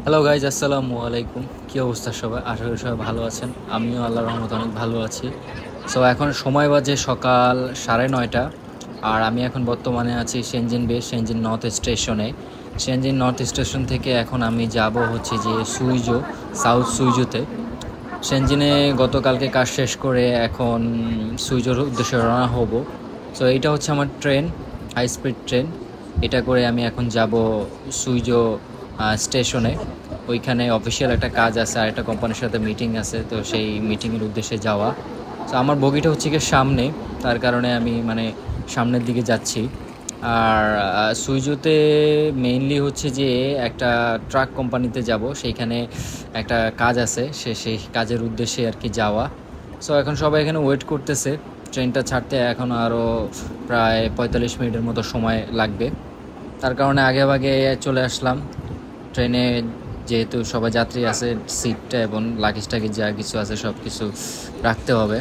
Hello guys, আসসালামু আলাইকুম। কী অবস্থা সবাই? আশা করি সবাই ভালো আছেন। আমিও আল্লাহর রহমতে অনেক ভালো আছি। সো এখন সময় বাজে সকাল 9:30, আর আমি এখন বর্তমানে আছি সেনজিন নর্থ স্টেশনে। সেনজিন নর্থ স্টেশন থেকে এখন আমি যাব হচ্ছে যে সুইজো, সাউথ সুইজোতে। সেনজিনে গতকালকে কাজ শেষ করে এখন সুইজোর উদ্দেশ্যে রওনা হব। সো এইটা হচ্ছে আমার ট্রেন, হাই স্পিড ট্রেন। এটা করে আমি এখন যাব সুইজো স্টেশনে। ওইখানে অফিসিয়াল একটা কাজ আছে, আর একটা কোম্পানির সাথে মিটিং আছে, তো সেই মিটিংয়ের উদ্দেশ্যে যাওয়া। তো আমার বগিটা হচ্ছে গিয়ে সামনে, তার কারণে আমি মানে সামনের দিকে যাচ্ছি। আর সুইজোতে মেইনলি হচ্ছে যে একটা ট্রাক কোম্পানিতে যাব, সেইখানে একটা কাজ আছে, সেই কাজের উদ্দেশ্যে আর কি যাওয়া। সো এখন সবাই এখানে ওয়েট করতেছে। ট্রেনটা ছাড়তে এখন আরও প্রায় 45 মিনিটের মতো সময় লাগবে, তার কারণে আগে ভাগে চলে আসলাম ট্রেনে। যেহেতু সবাই যাত্রী আছে, সিটটা এবং লাগেজ টাগেজ যা কিছু আছে সব কিছু রাখতে হবে,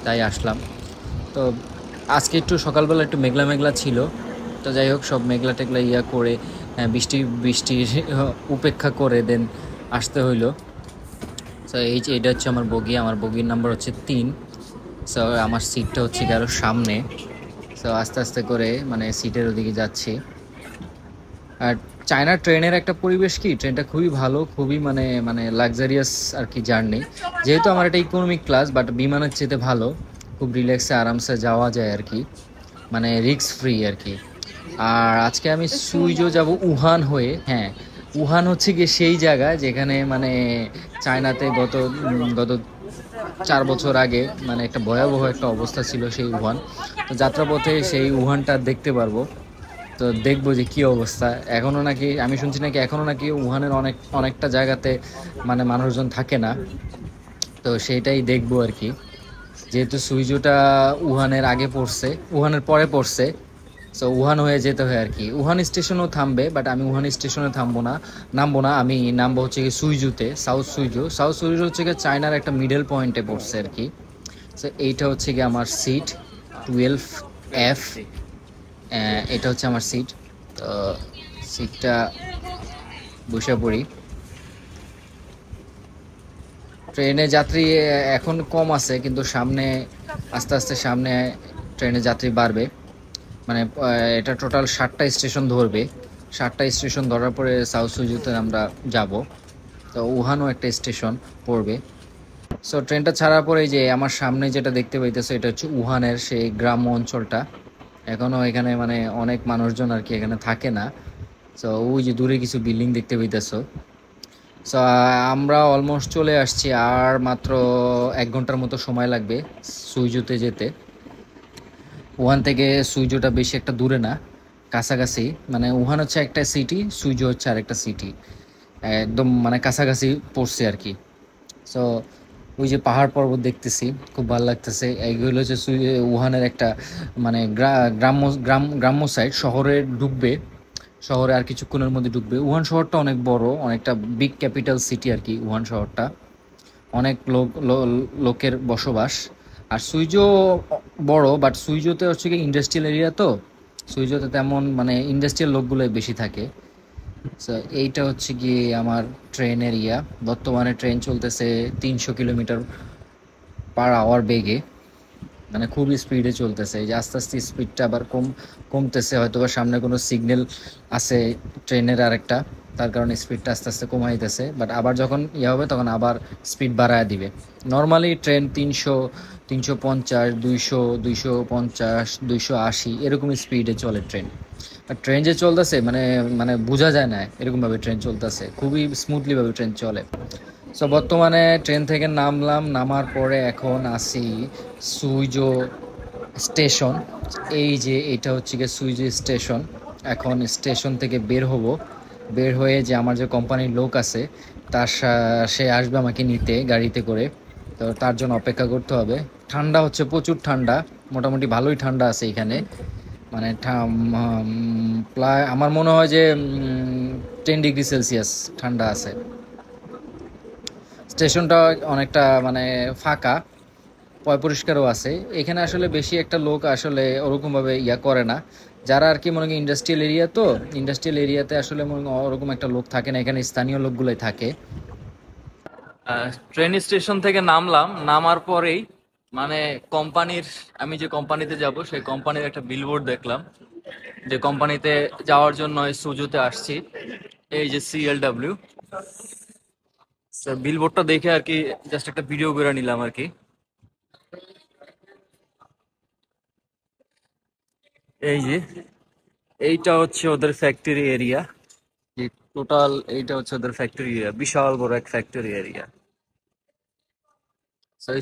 তাই আসলাম। তো আজকে একটু সকালবেলা একটু মেঘলা মেঘলা ছিল, তো যাই হোক সব মেঘলা টেঘলা করে বৃষ্টির উপেক্ষা করে দেন আসতে হইলো। সো এইটা হচ্ছে আমার বগি, আমার বগির নাম্বার হচ্ছে 3। সো আমার সিটটা হচ্ছে কি আরও সামনে। সো আস্তে আস্তে করে মানে সিটের ওদিকে যাচ্ছি। আর চায়না ট্রেনের একটা পরিবেশ কি, ট্রেনটা খুবই ভালো, খুবই মানে মানে লাক্সারিয়াস আর কি জার্নি। যেহেতু আমার এটা ইকোনমিক ক্লাস, বাট বিমানের চেয়ে ভালো, খুব রিল্যাক্সে আরামসে যাওয়া যায় আর কি, মানে রিস্ক ফ্রি আর কি। আর আজকে আমি সুইজো যাব উহান হয়ে। হ্যাঁ, উহান হচ্ছে গিয়ে সেই জায়গা যেখানে মানে চায়নাতে গত 4 বছর আগে মানে একটা ভয়াবহ একটা অবস্থা ছিল সেই উহান। তো যাত্রাপথে সেই উহানটা দেখতে পারবো। তো দেখবো যে কি অবস্থা। এখনো নাকি আমি শুনছি নাকি এখনো নাকি উহানের অনেকটা জায়গাতে মানে মানুষজন থাকে না। তো সেইটাই দেখবো আর কি। যেহেতু সুইজোটা উহানের আগে পড়ছে, উহানের পরে পড়ছে, সো উহান হয়ে যেতে হয় আর কি। উহান স্টেশনও থামবে, বাট আমি উহান স্টেশনে নামবো না। আমি নামবো হচ্ছে কি সুইজুতে, সাউথ সুইজু। সাউথ সুইজু হচ্ছে কি চায়নার একটা মিডল পয়েন্টে পড়ছে আর কি। সো এইটা হচ্ছে কি আমার সিট 12F। এটা হচ্ছে আমার সিট। তো সিটটা বসে পড়ি। ট্রেনে যাত্রী এখন কম আছে, কিন্তু সামনে আস্তে আস্তে সামনে ট্রেনে যাত্রী বাড়বে। মানে এটা টোটাল 7টা স্টেশন ধরবে। 7টা স্টেশন ধরার পরে সাউথ সুইজুতে আমরা যাব। তো উহানও একটা স্টেশন পড়বে। সো ট্রেনটা ছাড়ার পরে যে আমার সামনে যেটা দেখতে পাইতেছো, এটা হচ্ছে উহানের সেই গ্রাম্য অঞ্চলটা। এখনো এখানে মানে অনেক মানুষজন আর কি এখানে থাকে না। সো ওই যে দূরে কিছু বিল্ডিং দেখতে পাইতেছো। সো আমরা অলমোস্ট চলে আসছি, আর মাত্র 1 ঘন্টার মতো সময় লাগবে সুইজুতে যেতে। উহান থেকে সুইজুটা বেশি একটা দূরে না, কাছাকাছি। মানে উহান হচ্ছে একটা সিটি, সুইজু হচ্ছে আরেকটা সিটি, একদম মানে কাছাকাছি পড়ছে আর কি। সো ওই যে পাহাড় পর্বত দেখতেছি, খুব ভালো লাগতেছে। এইগুলো হচ্ছে উহানের একটা মানে গ্রাম্য সাইড। শহরে ঢুকবে, শহরে আর কিছুক্ষণের মধ্যে ঢুকবে। উহান শহরটা অনেক বড়, অনেকটা বিগ ক্যাপিটাল সিটি আর কি উহান শহরটা। অনেক লোকের বসবাস। আর সুইজো বড়, বাট সুইজোতে হচ্ছে কি ইন্ডাস্ট্রিয়াল এরিয়া, তো সুইজোতে তেমন মানে ইন্ডাস্ট্রিয়াল লোকগুলোই বেশি থাকে। সো এইটা হচ্ছে কি আমার ট্রেন এরিয়া। বর্তমানে ট্রেন চলতেছে 300 কিলোমিটার পার আওয়ার বেগে, মানে খুবই স্পিডে চলতেছে। এই যে আস্তে আস্তে স্পিডটা আবার কমতেছে, হয়তো বা সামনে কোনো সিগন্যাল আছে ট্রেনের আরেকটা, তার কারণে স্পিডটা আস্তে আস্তে কমাইতেছে। বাট আবার যখন ইয়ে হবে তখন আবার স্পিড বাড়ায় দিবে। নর্মালি ট্রেন 300, 350, 200, 250, 280 এরকম স্পিডে চলে ট্রেন। আর ট্রেন যে চলতেছে মানে মানে বোঝা যায় না এরকমভাবে ট্রেন চলতেছে, খুবই স্মুথলিভাবে ট্রেন চলে। সো বর্তমানে ট্রেন থেকে নামলাম, নামার পরে এখন আসি সুইজো স্টেশন। এই যে এটা হচ্ছে গিয়ে সুইজো স্টেশন। এখন স্টেশন থেকে বের হব। বের হয়ে যে আমার যে কোম্পানির লোক আছে, সে আসবে আমাকে নিতে গাড়িতে করে। তো তার জন্য অপেক্ষা করতে হবে। ঠান্ডা হচ্ছে, প্রচুর ঠান্ডা, মোটামুটি ভালোই ঠান্ডা আছে এখানে। মানে প্রায় আমার মনে হয় যে 10 ডিগ্রি সেলসিয়াস ঠান্ডা আছে। স্টেশনটা অনেকটা মানে ফাঁকা, পরিষ্কারও আছে। এখানে আসলে বেশি একটা লোক আসলে ওরকমভাবে ইয়া করে না, যারা আর কি মনে করেন ইন্ডাস্ট্রিয়াল এরিয়া, তো ইন্ডাস্ট্রিয়াল এরিয়াতে আসলে মনে করেন ওরকম একটা লোক থাকে না, এখানে স্থানীয় লোকগুলোই থাকে। ট্রেন স্টেশন থেকে নামলাম, নামার পরেই মানে কোম্পানির, আমি যে কোম্পানিতে যাব সেই কোম্পানির একটা বিলবোর্ড দেখলাম, যে কোম্পানিতে যাওয়ার জন্য সুজুতে আসছি, এই যে CLW। বিলবোর্ডটা দেখে আর কি জাস্ট একটা ভিডিও করে নিলাম আর কি। এই যে এইটা হচ্ছে ওদের ফ্যাক্টরি এরিয়া, টোটাল এইটা হচ্ছে ওদের ফ্যাক্টরি এরিয়া, বিশাল বড় এক ফ্যাক্টরি এরিয়া।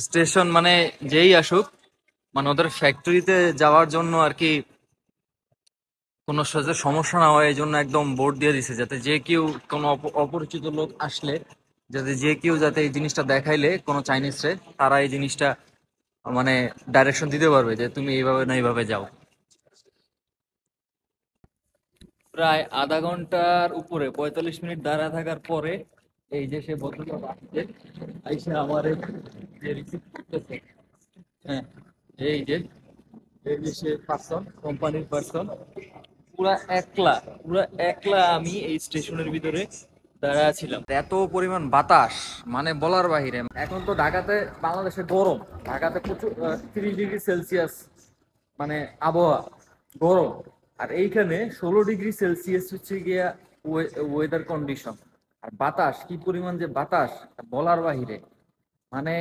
স্টেশন মানে যেই আসুক, মানে ওদের ফ্যাক্টরিতে যাওয়ার জন্য আর কি কোনো সাথে সমস্যা না হয় এই জন্য একদম বোর্ড দিয়ে দিছে, যাতে যে কেউ কোনো অপরিচিত লোক আসলে, যাতে যে কেউ যাতে এই জিনিসটা দেখাইলে কোনো চাইনিজরে, তারা এই জিনিসটা মানে ডাইরেকশন দিতে পারবে যে তুমি এইভাবে না এইভাবে যাও। প্রায় আধা ঘন্টার উপরে 45 মিনিট দাঁড়া থাকার পরে এই যে সে ভদ্রলোক আসছে, আইসে আমার যে রিসিভ করতেছে। হ্যাঁ, এই যে এই যে সে পার্সন, কোম্পানির পার্সন, পুরা একলা, পুরা একলা আমি এই স্টেশনের ভিতরে দাঁড়া ছিলাম। এত পরিমাণ বাতাস মানে বলার বাহিরে। এখন তো ঢাকাতে, বাংলাদেশে গরম, ঢাকাতে প্রচুর 30 ডিগ্রি সেলসিয়াস মানে আবহাওয়া, গরম। আর এইখানে 16 ডিগ্রি সেলসিয়াস হচ্ছে গিয়া ওয়েদার কন্ডিশন। আর বাতাস, কি পরিমাণ যে বাতাস বলার বাহিরে। মানে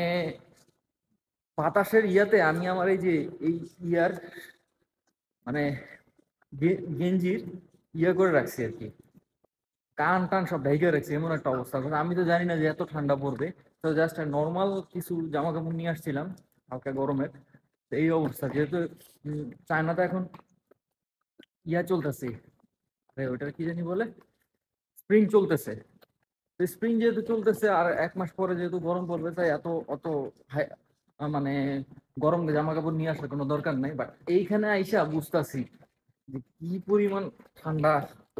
বাতাসের ইয়াতে আমি আমার এই যে এই ইয়ার মানে গেঞ্জির ইয়ে করে রাখছি আর কি, কান টান সব ঢেকে রাখছি, এমন একটা অবস্থা। কারণ আমি তো জানি না যে এত ঠান্ডা পড়বে। তো জাস্ট নর্মাল কিছু জামা কাপড় নিয়ে আসছিলাম হালকা গরমের। তো এই অবস্থা, যেহেতু চায়নাতে এখন ইয়া চলতেছে, ওইটা কি জানি বলে, স্প্রিং চলতেছে। স্প্রিং যেহেতু চলতেছে আর 1 মাস পরে যেহেতু গরম পড়বে, তাই এত অত মানে গরম জামা কাপড় নিয়ে আসার কোনো দরকার নাই। বাট এইখানে আইসা বুঝতেছি যে কি পরিমাণ ঠান্ডা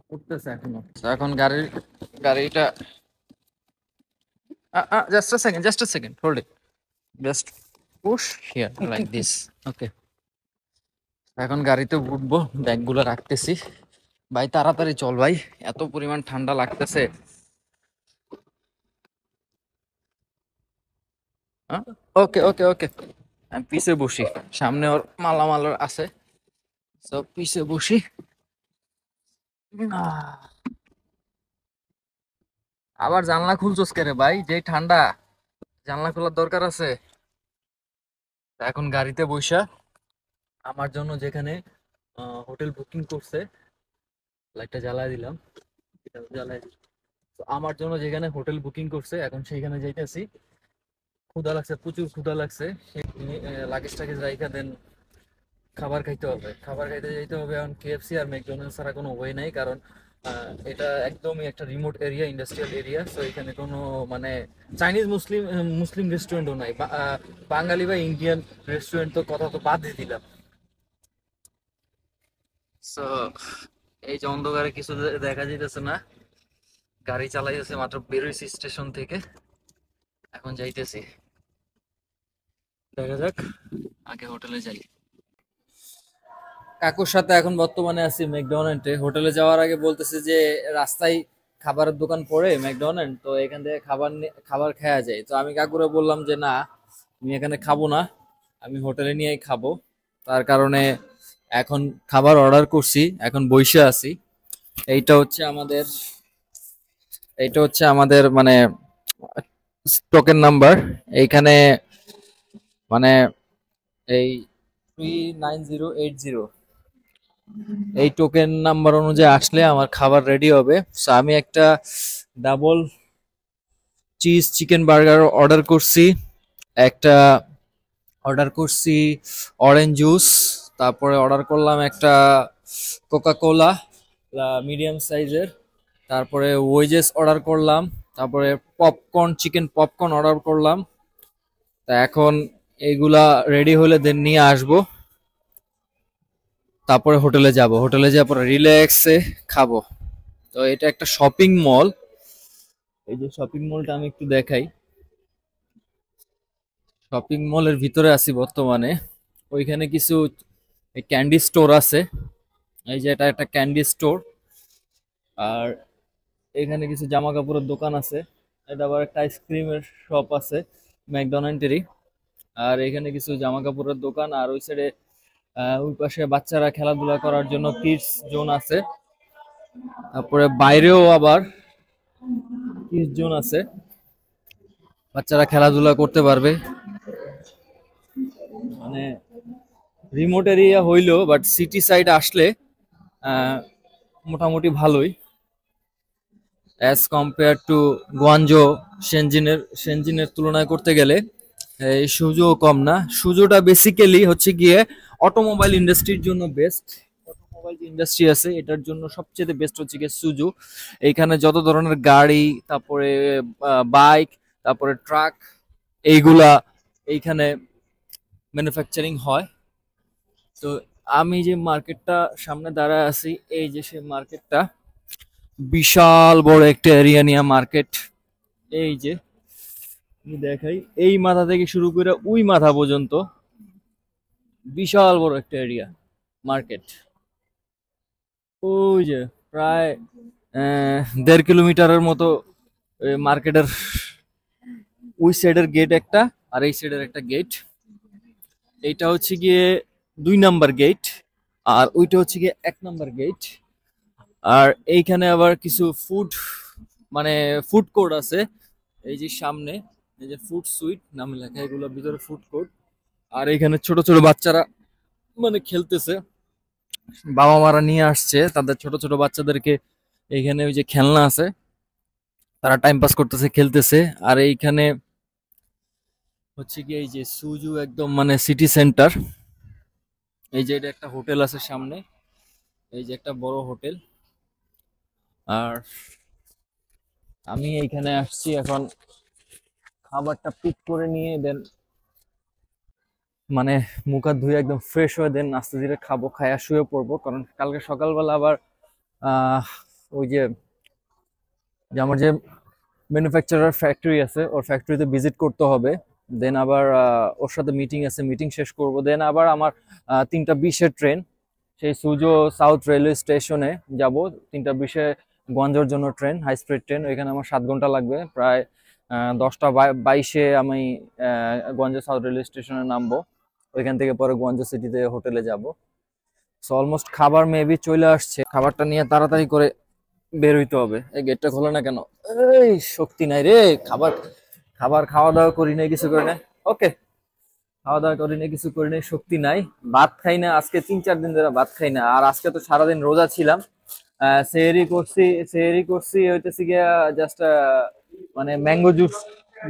পড়তেছে এখনো। এখন গাড়িটা just a second, hold it, just push here like this. Okay, এখন গাড়িতে উঠবো, ব্যাগগুলো রাখতেছি। ভাই তাড়াতাড়ি চল ভাই, এত পরিমাণ ঠান্ডা লাগতেছে। ওকে ওকে ওকে, আমি পিছে বসি, সামনে ওর মালামাল আছে, সব পিছে বসি। আবার জানলা খুলছস কে রে ভাই, যে ঠান্ডা, জানলা খোলার দরকার আছে। এখন গাড়িতে বসা আমার জন্য যেখানে হোটেল বুকিং করছে, লাইটটা জ্বালায় দিলাম, জ্বালায়। তো আমার জন্য যেখানে হোটেল বুকিং করছে, এখন সেইখানে যাইতেছি। ক্ষুধা লাগছে, প্রচুর ক্ষুধা লাগছে। লাগেজ টাগেজ রাইখা দেন খাবার খাইতে হবে, খাবার খাইতে যাইতে হবে। এখন KFC আর ম্যাকডোনাল্ডস ছাড়া কোনো ওয়ে নাই, কারণ এটা একদমই একটা remote area, industrial area. So এখানে কোনো মানে চাইনিজ মুসলিম মুসলিম রেস্টুরেন্টও নাই, বাঙালি বা ইন্ডিয়ান রেস্টুরেন্ট তো কথা তো বাদ দিয়ে দিলাম। সো এই যে অন্ধকারে কিছু দেখা যাইতেছে না, গাড়ি চালাইতেছে, মাত্র বেরোইছি স্টেশন থেকে, এখন যাইতেছি। দেখা যাক, আগে হোটেলে যাই। কাকুর সাথে এখন বর্তমানে আছি ম্যাকডোনাল্ডে। হোটেলে যাওয়ার আগে বলতেছে যে রাস্তায় খাবারের দোকান পড়ে ম্যাকডোনাল্ড, তো এখান থেকে খাবার খাওয়া যায়। তো আমি কাকুরে বললাম যে না, আমি এখানে খাবো না, আমি হোটেলে নিয়েই খাবো। তার কারণে এখন খাবার অর্ডার করছি, এখন বইসা আছি। এইটা হচ্ছে আমাদের এইটা হচ্ছে আমাদের মানে টোকেন নাম্বার। এইখানে মানে এই 39080, এই টোকেন নাম্বার অনুযায়ী আসলে আমার খাবার রেডি হবে। সো আমি একটা double cheese chicken burger order করছি, একটা অর্ডার করছি অরেঞ্জ জুস, তারপরে অর্ডার করলাম একটা কোকা কোলা মিডিয়াম সাইজের, তারপরে ওয়েজেস অর্ডার করলাম, তারপরে পপকর্ন, চিকেন পপকর্ন অর্ডার করলাম। তা এখন এইগুলা রেডি হলে দেন নিয়ে আসবো, তারপরে হোটেলে যাব, হোটেলে যাওয়ার পরে রিল্যাক্সে খাবো। তো এটা একটা শপিং মল, এই যে শপিং মলটা আমি একটু দেখাই। শপিং মলের ভিতরে আছি বর্তমানে। ওইখানে কিছু ক্যান্ডি স্টোর আছে, এই যে এটা একটা ক্যান্ডি স্টোর, আর এখানে কিছু জামা কাপড়ের দোকান আছে। এটা আবার একটা আইসক্রিমের শপ আছে, ম্যাকডোনাল্ডেরই। আর এখানে কিছু জামা কাপড়ের দোকান, আর ওই সাইডে ওই পাশে বাচ্চারা খেলাধুলা করার জন্য কিডস জোন আছে। তারপরে বাইরেও আবার কিডস জোন আছে, বাচ্চারা খেলাধুলা করতে পারবে। মানে রিমোট এরিয়া হইলেও বাট সিটি সাইড আসলে মোটামুটি ভালোই অ্যাজ কম্পেয়ার টু গুয়ানজো। সেনজিনের তুলনায় করতে গেলে এই সুজো কম না। সুজোটা বেসিক্যালি হচ্ছে গিয়ে অটোমোবাইল ইন্ডাস্ট্রির জন্য বেস্ট। অটোমোবাইল ইন্ডাস্ট্রি আছে এটার জন্য সবচেয়ে বেস্ট হচ্ছে গিয়ে সুজো। এইখানে যত ধরনের গাড়ি, তারপরে বাইক, তারপরে ট্রাক, এইগুলা এইখানে ম্যানুফ্যাকচারিং হয়। তো আমি যে মার্কেটটা সামনে দাঁড়ায় আছি, এই যে সেই মার্কেটটা বিশাল বড় একটা এরিয়া নিয়ে মার্কেট। এই যে আমি দেখাই, এই মাথা থেকে শুরু করে ওই মাথা পর্যন্ত বিশাল বড় একটা এরিয়া মার্কেট। ওই যে প্রায় 1.5 কিলোমিটারের মতো মার্কেটের ওই সাইডের গেট একটা, আর এই সাইডের একটা গেট। এইটা হচ্ছে গিয়ে 2 নাম্বার গেট, আর ওইটা হচ্ছে গিয়ে 1 নাম্বার গেট। আর এইখানে আবার কিছু ফুড, মানে ফুড কোর্ট আছে। এই যে সামনে এই যে ফুড সুইট নামে লেখা, এগুলোর ভিতরে ফুড কোর্ট। আর এখানে ছোট ছোট বাচ্চারা মানে খেলতেছে, বাবা মারা নিয়ে আসছে তাদের ছোট ছোট বাচ্চাদেরকে। এইখানে ওই যে খেলনা আছে, তারা টাইম পাস করতেছে, খেলতেছে। আর এইখানে হচ্ছে কি এই যে সুজু একদম মানে সিটি সেন্টার। এই যে এটা একটা হোটেল আছে সামনে, এই যে একটা বড় হোটেল। আর আমি এইখানে আসছি এখন খাবারটা পিক করে নিয়ে, দেন মানে মুখ হাত ধুয়ে একদম ফ্রেশ হয়ে দেন আস্তে ধীরে খাবো, খায়া শুয়ে পড়বো। কারণ কালকে সকালবেলা আবার আহ ওই যে যে আমার যে ম্যানুফ্যাকচারার ফ্যাক্টরি আছে, ওর ফ্যাক্টরিতে ভিজিট করতে হবে। দেন আবার ওর সাথে মিটিং আছে, মিটিং শেষ করব। দেন আবার আমার 3টা 20-এর ট্রেন, সেই সুজো সাউথ রেলওয়ে স্টেশনে যাব। 3টা 20-এ গঞ্জের জন্য ট্রেন, হাই স্পিড ট্রেন। ওইখানে আমার 7 ঘন্টা লাগবে প্রায়। 10টা 22-এ আমি গঞ্জ সাউথ রেলওয়ে স্টেশনে নামবো। ওইখান থেকে পরে গঞ্জ সিটিতে হোটেলে যাব। সো অলমোস্ট খাবার মেবি চলে আসছে, খাবারটা নিয়ে তাড়াতাড়ি করে বের হইতে হবে। এই গেটটা খোলে না কেন? এই শক্তি নাই রে। খাবার খাবার খাওয়া দাওয়া করি নাই, কিছু করে না। ওকে, খাওয়া দাওয়া করি না, কিছু করি নাই, শক্তি নাই। ভাত খাই না আজকে 3-4 দিন ধরে, ভাত খাই না। আর আজকে তো সারাদিন রোজা ছিলাম। সেহেরি করছি হইতেছি গিয়া জাস্ট মানে ম্যাঙ্গো জুস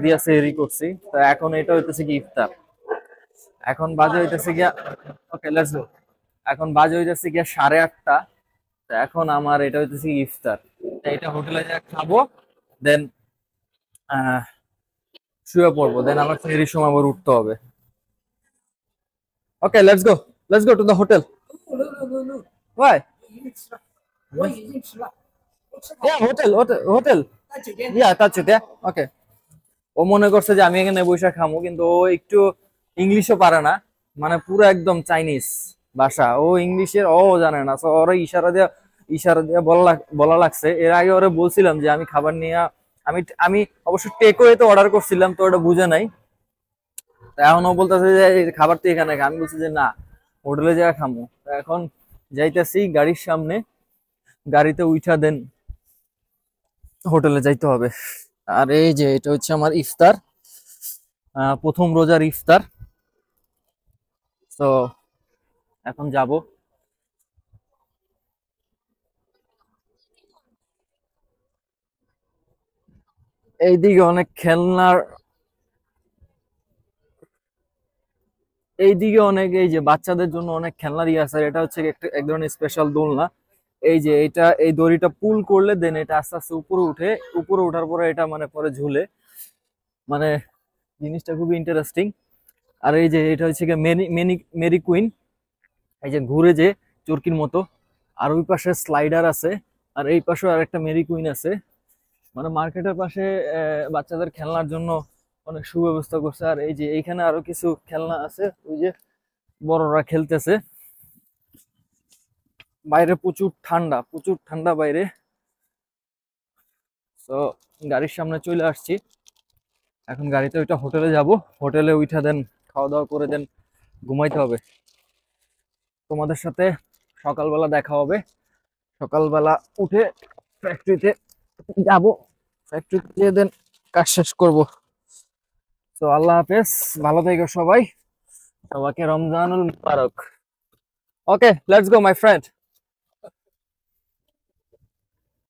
দিয়া সেহেরি করছি। তো এখন এটা হইতেছে কি ইফতার। এখন বাজে হইতেছে গিয়া, ওকে লেটস গো, এখন বাজে হইতেছে গিয়া 8:30। তো এখন আমার এটা হইতেছে কি ইফতার। তো এটা হোটেলে যা খাবো, দেন শুয়ে পড়বো। দেন আমার সেহেরির সময় আবার উঠতে হবে। Okay let's go to the hotel. Why? Yeah, hotel. Yeah, touch it, yeah. Okay. ও মনে করছে যে আমি এখানে বসে খামো, কিন্তু ও একটু ইংলিশও পারে না, মানে পুরো একদম চাইনিজ ভাষা। ও ইংলিশের জানে না। তো ওরা ইশারা দিয়ে বলা লাগছে। এর আগে ওরা বলছিলাম যে আমি খাবার নিয়ে, আমি আমি অবশ্য টেক ওয়েতে অর্ডার করছিলাম, তো ওটা বুঝে নাই। তা এখন ও বলতেছে যে এই খাবার তো এখানে খা। আমি বলছি যে না, হোটেলে যা খামো। তা এখন যাইতেছি গাড়ির সামনে, গাড়িতে উঠা দেন হোটেলে যাইতে হবে। আর এই যে এটা হচ্ছে আমার ইফতার, প্রথম রোজার ইফতার। তো এখন যাব। এইদিকে অনেক খেলনার, এইদিকে অনেক এই যে বাচ্চাদের জন্য অনেক খেলনার ইয়ে আছে। এটা হচ্ছে এক ধরনের স্পেশাল দোলনা। এই যে এটা, এই দড়িটা পুল করলে দেন এটা আস্তে আস্তে উপরে উঠে, উপরে ওঠার পরে এটা মানে পরে ঝুলে, মানে জিনিসটা খুবই ইন্টারেস্টিং। আর এই যে এটা হচ্ছে গিয়ে মেরি কুইন, এই যে ঘুরে যে চরকির মতো। আর ওই পাশে স্লাইডার আছে, আর এই পাশে আর একটা মেরি কুইন আছে। মানে মার্কেটের পাশে বাচ্চাদের খেলনার জন্য অনেক সুব্যবস্থা করছে। আর এই যে এইখানে আরো কিছু খেলনা আছে, ওই যে বড়রা খেলতেছে। বাইরে প্রচুর ঠান্ডা বাইরে। তো গাড়ির সামনে চলে আসছি, এখন গাড়িতে ওইটা হোটেলে যাব, হোটেলে উঠা দেন খাওয়া দাওয়া করে দেন ঘুমাইতে হবে। তোমাদের সাথে সকালবেলা দেখা হবে, সকালবেলা উঠে ফ্যাক্টরিতে যাব, ফ্যাক্টরিতে যেয়ে দেন কাজ শেষ করব। তো আল্লাহ হাফেজ, ভালো থেকো সবাই, সবাইকে রমজানুল মুবারক। ওকে, লেটস গো মাই ফ্রেন্ড।